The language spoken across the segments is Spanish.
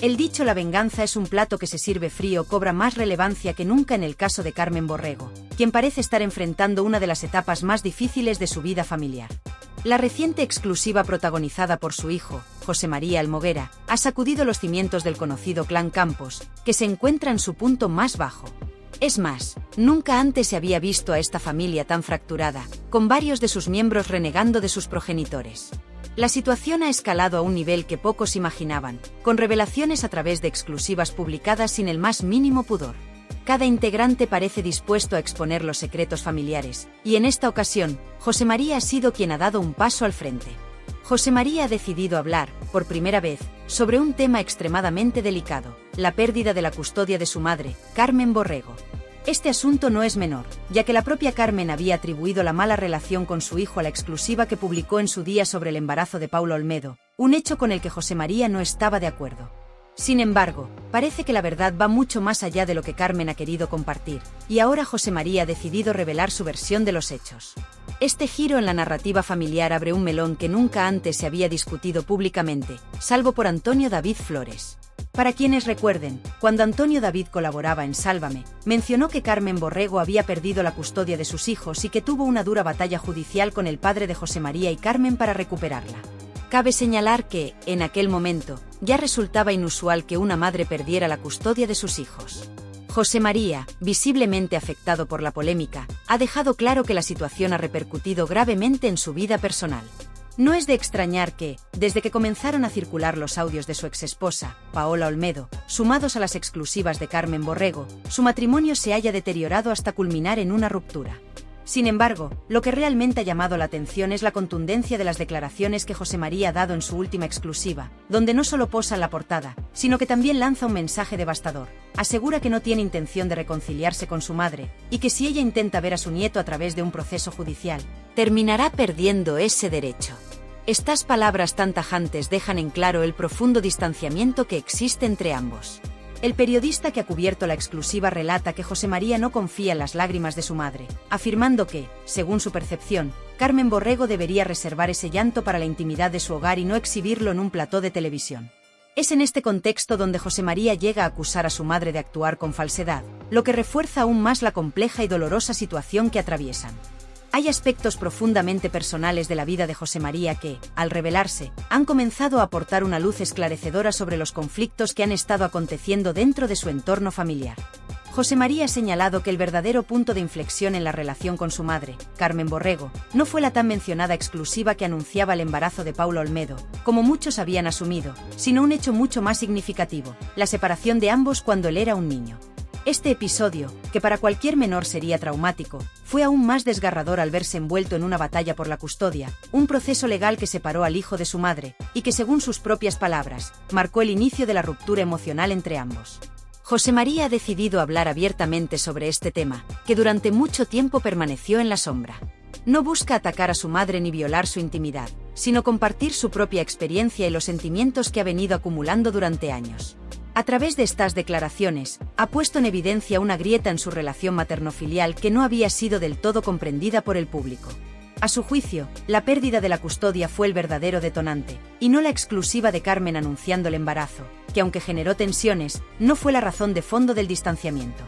El dicho "la venganza es un plato que se sirve frío" cobra más relevancia que nunca en el caso de Carmen Borrego, quien parece estar enfrentando una de las etapas más difíciles de su vida familiar. La reciente exclusiva protagonizada por su hijo, José María Almoguera, ha sacudido los cimientos del conocido clan Campos, que se encuentra en su punto más bajo. Es más, nunca antes se había visto a esta familia tan fracturada, con varios de sus miembros renegando de sus progenitores. La situación ha escalado a un nivel que pocos imaginaban, con revelaciones a través de exclusivas publicadas sin el más mínimo pudor. Cada integrante parece dispuesto a exponer los secretos familiares, y en esta ocasión, José María ha sido quien ha dado un paso al frente. José María ha decidido hablar, por primera vez, sobre un tema extremadamente delicado: la pérdida de la custodia de su madre, Carmen Borrego. Este asunto no es menor, ya que la propia Carmen había atribuido la mala relación con su hijo a la exclusiva que publicó en su día sobre el embarazo de Paulo Olmedo, un hecho con el que José María no estaba de acuerdo. Sin embargo, parece que la verdad va mucho más allá de lo que Carmen ha querido compartir, y ahora José María ha decidido revelar su versión de los hechos. Este giro en la narrativa familiar abre un melón que nunca antes se había discutido públicamente, salvo por Antonio David Flores. Para quienes recuerden, cuando Antonio David colaboraba en Sálvame, mencionó que Carmen Borrego había perdido la custodia de sus hijos y que tuvo una dura batalla judicial con el padre de José María y Carmen para recuperarla. Cabe señalar que, en aquel momento, ya resultaba inusual que una madre perdiera la custodia de sus hijos. José María, visiblemente afectado por la polémica, ha dejado claro que la situación ha repercutido gravemente en su vida personal. No es de extrañar que, desde que comenzaron a circular los audios de su exesposa, Paola Olmedo, sumados a las exclusivas de Carmen Borrego, su matrimonio se haya deteriorado hasta culminar en una ruptura. Sin embargo, lo que realmente ha llamado la atención es la contundencia de las declaraciones que José María ha dado en su última exclusiva, donde no solo posa en la portada, sino que también lanza un mensaje devastador. Asegura que no tiene intención de reconciliarse con su madre, y que si ella intenta ver a su nieto a través de un proceso judicial, terminará perdiendo ese derecho. Estas palabras tan tajantes dejan en claro el profundo distanciamiento que existe entre ambos. El periodista que ha cubierto la exclusiva relata que José María no confía en las lágrimas de su madre, afirmando que, según su percepción, Carmen Borrego debería reservar ese llanto para la intimidad de su hogar y no exhibirlo en un plató de televisión. Es en este contexto donde José María llega a acusar a su madre de actuar con falsedad, lo que refuerza aún más la compleja y dolorosa situación que atraviesan. Hay aspectos profundamente personales de la vida de José María que, al revelarse, han comenzado a aportar una luz esclarecedora sobre los conflictos que han estado aconteciendo dentro de su entorno familiar. José María ha señalado que el verdadero punto de inflexión en la relación con su madre, Carmen Borrego, no fue la tan mencionada exclusiva que anunciaba el embarazo de Paulo Olmedo, como muchos habían asumido, sino un hecho mucho más significativo: la separación de ambos cuando él era un niño. Este episodio, que para cualquier menor sería traumático, fue aún más desgarrador al verse envuelto en una batalla por la custodia, un proceso legal que separó al hijo de su madre, y que, según sus propias palabras, marcó el inicio de la ruptura emocional entre ambos. José María ha decidido hablar abiertamente sobre este tema, que durante mucho tiempo permaneció en la sombra. No busca atacar a su madre ni violar su intimidad, sino compartir su propia experiencia y los sentimientos que ha venido acumulando durante años. A través de estas declaraciones, ha puesto en evidencia una grieta en su relación materno-filial que no había sido del todo comprendida por el público. A su juicio, la pérdida de la custodia fue el verdadero detonante, y no la exclusiva de Carmen anunciando el embarazo, que aunque generó tensiones, no fue la razón de fondo del distanciamiento.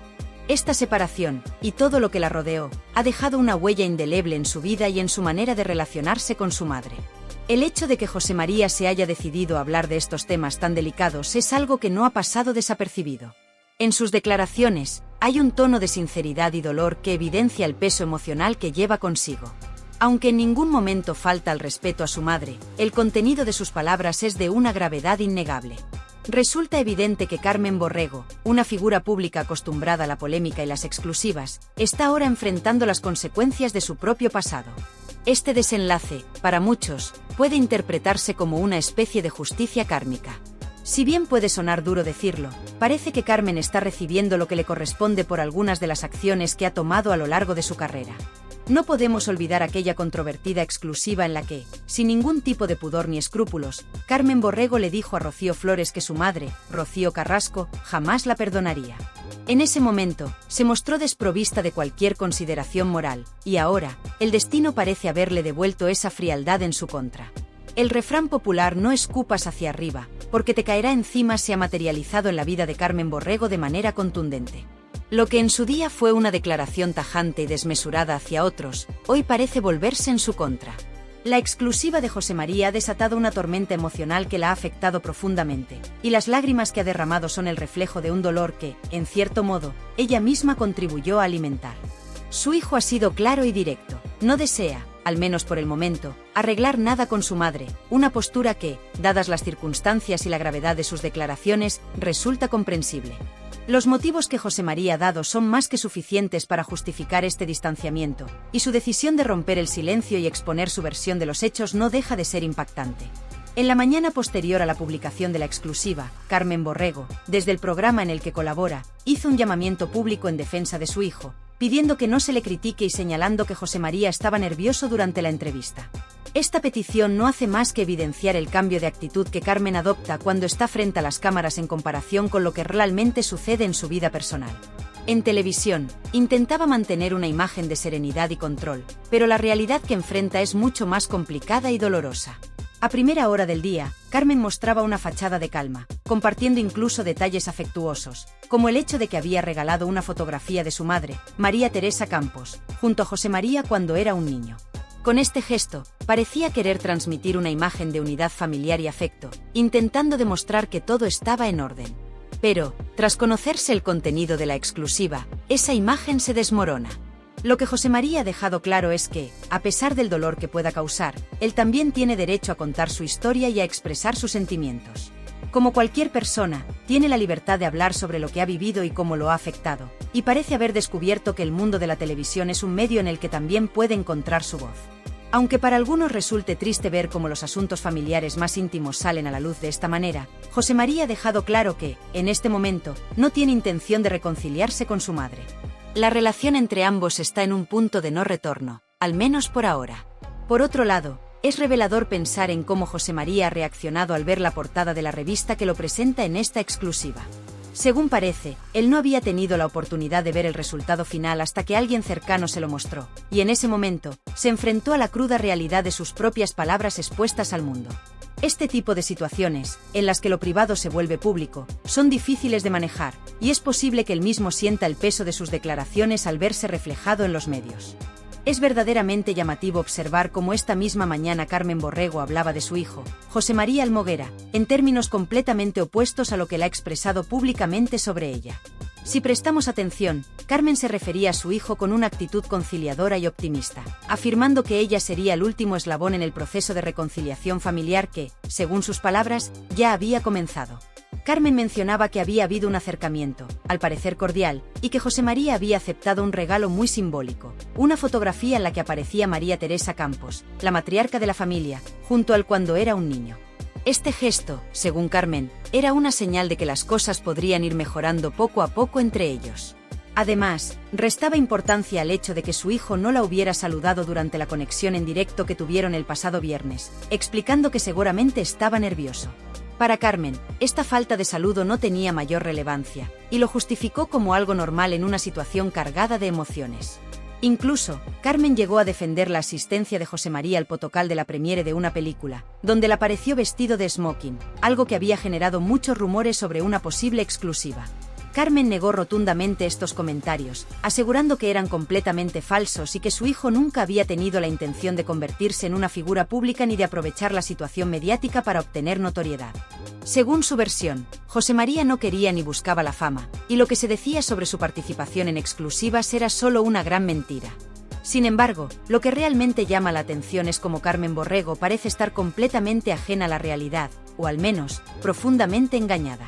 Esta separación, y todo lo que la rodeó, ha dejado una huella indeleble en su vida y en su manera de relacionarse con su madre. El hecho de que José María se haya decidido a hablar de estos temas tan delicados es algo que no ha pasado desapercibido. En sus declaraciones, hay un tono de sinceridad y dolor que evidencia el peso emocional que lleva consigo. Aunque en ningún momento falta el respeto a su madre, el contenido de sus palabras es de una gravedad innegable. Resulta evidente que Carmen Borrego, una figura pública acostumbrada a la polémica y las exclusivas, está ahora enfrentando las consecuencias de su propio pasado. Este desenlace, para muchos, puede interpretarse como una especie de justicia kármica. Si bien puede sonar duro decirlo, parece que Carmen está recibiendo lo que le corresponde por algunas de las acciones que ha tomado a lo largo de su carrera. No podemos olvidar aquella controvertida exclusiva en la que, sin ningún tipo de pudor ni escrúpulos, Carmen Borrego le dijo a Rocío Flores que su madre, Rocío Carrasco, jamás la perdonaría. En ese momento, se mostró desprovista de cualquier consideración moral, y ahora, el destino parece haberle devuelto esa frialdad en su contra. El refrán popular "no escupas hacia arriba" porque te caerá encima se ha materializado en la vida de Carmen Borrego de manera contundente. Lo que en su día fue una declaración tajante y desmesurada hacia otros, hoy parece volverse en su contra. La exclusiva de José María ha desatado una tormenta emocional que la ha afectado profundamente, y las lágrimas que ha derramado son el reflejo de un dolor que, en cierto modo, ella misma contribuyó a alimentar. Su hijo ha sido claro y directo, no desea, al menos por el momento, arreglar nada con su madre, una postura que, dadas las circunstancias y la gravedad de sus declaraciones, resulta comprensible. Los motivos que José María ha dado son más que suficientes para justificar este distanciamiento, y su decisión de romper el silencio y exponer su versión de los hechos no deja de ser impactante. En la mañana posterior a la publicación de la exclusiva, Carmen Borrego, desde el programa en el que colabora, hizo un llamamiento público en defensa de su hijo, pidiendo que no se le critique y señalando que José María estaba nervioso durante la entrevista. Esta petición no hace más que evidenciar el cambio de actitud que Carmen adopta cuando está frente a las cámaras en comparación con lo que realmente sucede en su vida personal. En televisión, intentaba mantener una imagen de serenidad y control, pero la realidad que enfrenta es mucho más complicada y dolorosa. A primera hora del día, Carmen mostraba una fachada de calma, compartiendo incluso detalles afectuosos, como el hecho de que había regalado una fotografía de su madre, María Teresa Campos, junto a José María cuando era un niño. Con este gesto, parecía querer transmitir una imagen de unidad familiar y afecto, intentando demostrar que todo estaba en orden. Pero, tras conocerse el contenido de la exclusiva, esa imagen se desmorona. Lo que José María ha dejado claro es que, a pesar del dolor que pueda causar, él también tiene derecho a contar su historia y a expresar sus sentimientos. Como cualquier persona, tiene la libertad de hablar sobre lo que ha vivido y cómo lo ha afectado, y parece haber descubierto que el mundo de la televisión es un medio en el que también puede encontrar su voz. Aunque para algunos resulte triste ver cómo los asuntos familiares más íntimos salen a la luz de esta manera, José María ha dejado claro que, en este momento, no tiene intención de reconciliarse con su madre. La relación entre ambos está en un punto de no retorno, al menos por ahora. Por otro lado, es revelador pensar en cómo José María ha reaccionado al ver la portada de la revista que lo presenta en esta exclusiva. Según parece, él no había tenido la oportunidad de ver el resultado final hasta que alguien cercano se lo mostró, y en ese momento, se enfrentó a la cruda realidad de sus propias palabras expuestas al mundo. Este tipo de situaciones, en las que lo privado se vuelve público, son difíciles de manejar, y es posible que él mismo sienta el peso de sus declaraciones al verse reflejado en los medios. Es verdaderamente llamativo observar cómo esta misma mañana Carmen Borrego hablaba de su hijo, José María Almoguera, en términos completamente opuestos a lo que él ha expresado públicamente sobre ella. Si prestamos atención, Carmen se refería a su hijo con una actitud conciliadora y optimista, afirmando que ella sería el último eslabón en el proceso de reconciliación familiar que, según sus palabras, ya había comenzado. Carmen mencionaba que había habido un acercamiento, al parecer cordial, y que José María había aceptado un regalo muy simbólico, una fotografía en la que aparecía María Teresa Campos, la matriarca de la familia, junto al cuando era un niño. Este gesto, según Carmen, era una señal de que las cosas podrían ir mejorando poco a poco entre ellos. Además, restaba importancia al hecho de que su hijo no la hubiera saludado durante la conexión en directo que tuvieron el pasado viernes, explicando que seguramente estaba nervioso. Para Carmen, esta falta de saludo no tenía mayor relevancia, y lo justificó como algo normal en una situación cargada de emociones. Incluso, Carmen llegó a defender la asistencia de José María al potocal de la premiere de una película, donde le apareció vestido de smoking, algo que había generado muchos rumores sobre una posible exclusiva. Carmen negó rotundamente estos comentarios, asegurando que eran completamente falsos y que su hijo nunca había tenido la intención de convertirse en una figura pública ni de aprovechar la situación mediática para obtener notoriedad. Según su versión, José María no quería ni buscaba la fama, y lo que se decía sobre su participación en exclusivas era solo una gran mentira. Sin embargo, lo que realmente llama la atención es cómo Carmen Borrego parece estar completamente ajena a la realidad, o al menos, profundamente engañada.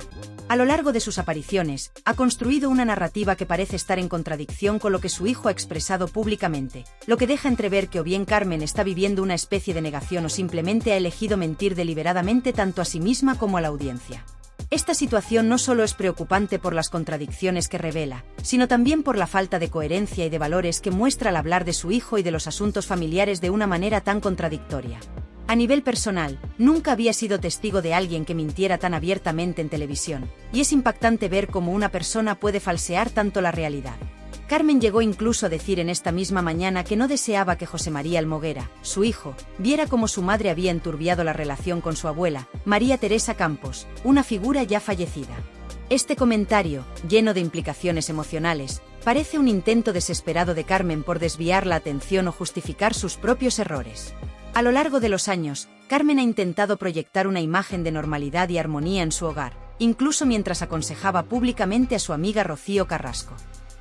A lo largo de sus apariciones, ha construido una narrativa que parece estar en contradicción con lo que su hijo ha expresado públicamente, lo que deja entrever que o bien Carmen está viviendo una especie de negación o simplemente ha elegido mentir deliberadamente tanto a sí misma como a la audiencia. Esta situación no solo es preocupante por las contradicciones que revela, sino también por la falta de coherencia y de valores que muestra al hablar de su hijo y de los asuntos familiares de una manera tan contradictoria. A nivel personal, nunca había sido testigo de alguien que mintiera tan abiertamente en televisión, y es impactante ver cómo una persona puede falsear tanto la realidad. Carmen llegó incluso a decir en esta misma mañana que no deseaba que José María Almoguera, su hijo, viera cómo su madre había enturbiado la relación con su abuela, María Teresa Campos, una figura ya fallecida. Este comentario, lleno de implicaciones emocionales, parece un intento desesperado de Carmen por desviar la atención o justificar sus propios errores. A lo largo de los años, Carmen ha intentado proyectar una imagen de normalidad y armonía en su hogar, incluso mientras aconsejaba públicamente a su amiga Rocío Carrasco.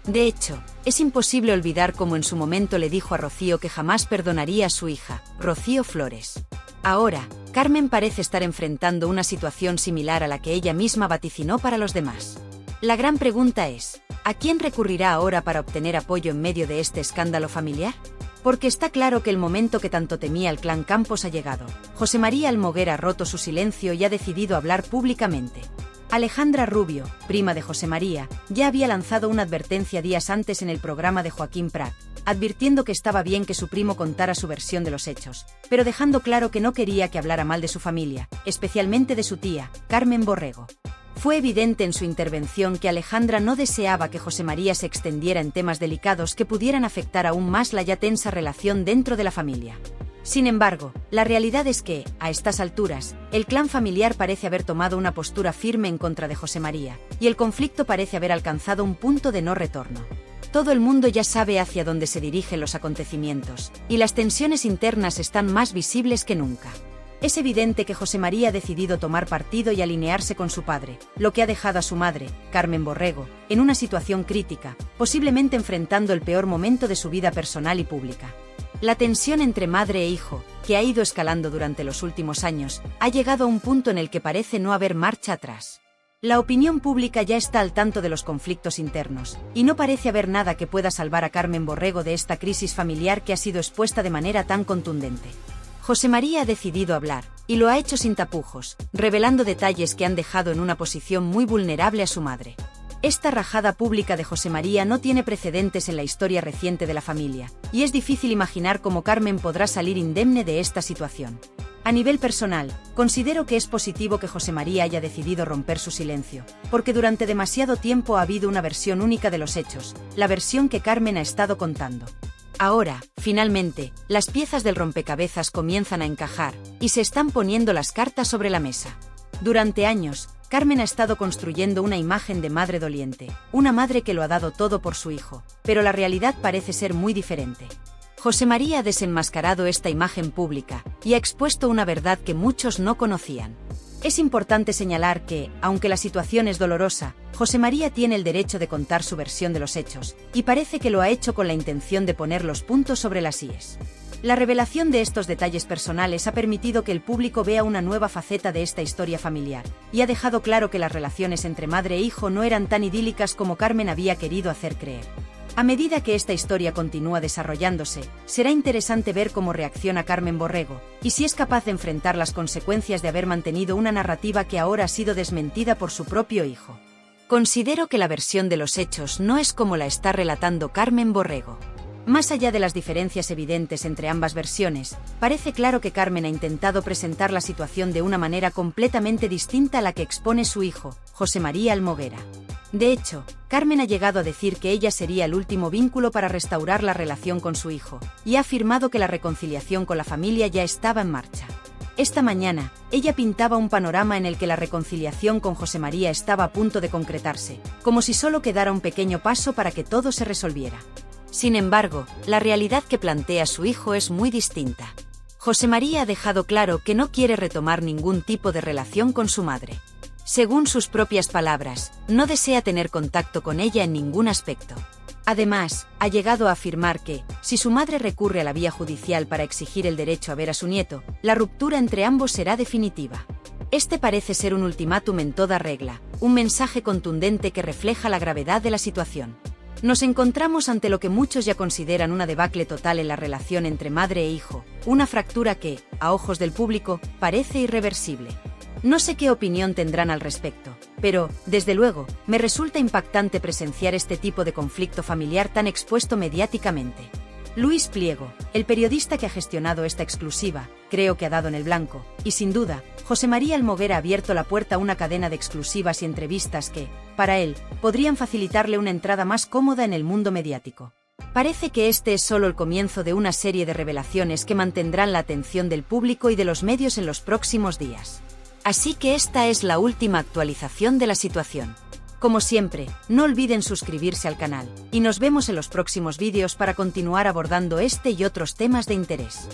De hecho, es imposible olvidar cómo en su momento le dijo a Rocío que jamás perdonaría a su hija, Rocío Flores. Ahora, Carmen parece estar enfrentando una situación similar a la que ella misma vaticinó para los demás. La gran pregunta es, ¿a quién recurrirá ahora para obtener apoyo en medio de este escándalo familiar? Porque está claro que el momento que tanto temía el clan Campos ha llegado. José María Almoguera ha roto su silencio y ha decidido hablar públicamente. Alejandra Rubio, prima de José María, ya había lanzado una advertencia días antes en el programa de Joaquín Prat, advirtiendo que estaba bien que su primo contara su versión de los hechos, pero dejando claro que no quería que hablara mal de su familia, especialmente de su tía, Carmen Borrego. Fue evidente en su intervención que Alejandra no deseaba que José María se extendiera en temas delicados que pudieran afectar aún más la ya tensa relación dentro de la familia. Sin embargo, la realidad es que, a estas alturas, el clan familiar parece haber tomado una postura firme en contra de José María, y el conflicto parece haber alcanzado un punto de no retorno. Todo el mundo ya sabe hacia dónde se dirigen los acontecimientos, y las tensiones internas están más visibles que nunca. Es evidente que José María ha decidido tomar partido y alinearse con su padre, lo que ha dejado a su madre, Carmen Borrego, en una situación crítica, posiblemente enfrentando el peor momento de su vida personal y pública. La tensión entre madre e hijo, que ha ido escalando durante los últimos años, ha llegado a un punto en el que parece no haber marcha atrás. La opinión pública ya está al tanto de los conflictos internos, y no parece haber nada que pueda salvar a Carmen Borrego de esta crisis familiar que ha sido expuesta de manera tan contundente. José María ha decidido hablar, y lo ha hecho sin tapujos, revelando detalles que han dejado en una posición muy vulnerable a su madre. Esta rajada pública de José María no tiene precedentes en la historia reciente de la familia, y es difícil imaginar cómo Carmen podrá salir indemne de esta situación. A nivel personal, considero que es positivo que José María haya decidido romper su silencio, porque durante demasiado tiempo ha habido una versión única de los hechos, la versión que Carmen ha estado contando. Ahora, finalmente, las piezas del rompecabezas comienzan a encajar, y se están poniendo las cartas sobre la mesa. Durante años, Carmen ha estado construyendo una imagen de madre doliente, una madre que lo ha dado todo por su hijo, pero la realidad parece ser muy diferente. José María ha desenmascarado esta imagen pública, y ha expuesto una verdad que muchos no conocían. Es importante señalar que, aunque la situación es dolorosa, José María tiene el derecho de contar su versión de los hechos, y parece que lo ha hecho con la intención de poner los puntos sobre las íes. La revelación de estos detalles personales ha permitido que el público vea una nueva faceta de esta historia familiar, y ha dejado claro que las relaciones entre madre e hijo no eran tan idílicas como Carmen había querido hacer creer. A medida que esta historia continúa desarrollándose, será interesante ver cómo reacciona Carmen Borrego, y si es capaz de enfrentar las consecuencias de haber mantenido una narrativa que ahora ha sido desmentida por su propio hijo. Considero que la versión de los hechos no es como la está relatando Carmen Borrego. Más allá de las diferencias evidentes entre ambas versiones, parece claro que Carmen ha intentado presentar la situación de una manera completamente distinta a la que expone su hijo, José María Almoguera. De hecho, Carmen ha llegado a decir que ella sería el último vínculo para restaurar la relación con su hijo, y ha afirmado que la reconciliación con la familia ya estaba en marcha. Esta mañana, ella pintaba un panorama en el que la reconciliación con José María estaba a punto de concretarse, como si solo quedara un pequeño paso para que todo se resolviera. Sin embargo, la realidad que plantea su hijo es muy distinta. José María ha dejado claro que no quiere retomar ningún tipo de relación con su madre. Según sus propias palabras, no desea tener contacto con ella en ningún aspecto. Además, ha llegado a afirmar que, si su madre recurre a la vía judicial para exigir el derecho a ver a su nieto, la ruptura entre ambos será definitiva. Este parece ser un ultimátum en toda regla, un mensaje contundente que refleja la gravedad de la situación. Nos encontramos ante lo que muchos ya consideran una debacle total en la relación entre madre e hijo, una fractura que, a ojos del público, parece irreversible. No sé qué opinión tendrán al respecto, pero, desde luego, me resulta impactante presenciar este tipo de conflicto familiar tan expuesto mediáticamente. Luis Pliego, el periodista que ha gestionado esta exclusiva, creo que ha dado en el blanco, y sin duda, José María Almoguer ha abierto la puerta a una cadena de exclusivas y entrevistas que, para él, podrían facilitarle una entrada más cómoda en el mundo mediático. Parece que este es solo el comienzo de una serie de revelaciones que mantendrán la atención del público y de los medios en los próximos días. Así que esta es la última actualización de la situación. Como siempre, no olviden suscribirse al canal, y nos vemos en los próximos vídeos para continuar abordando este y otros temas de interés.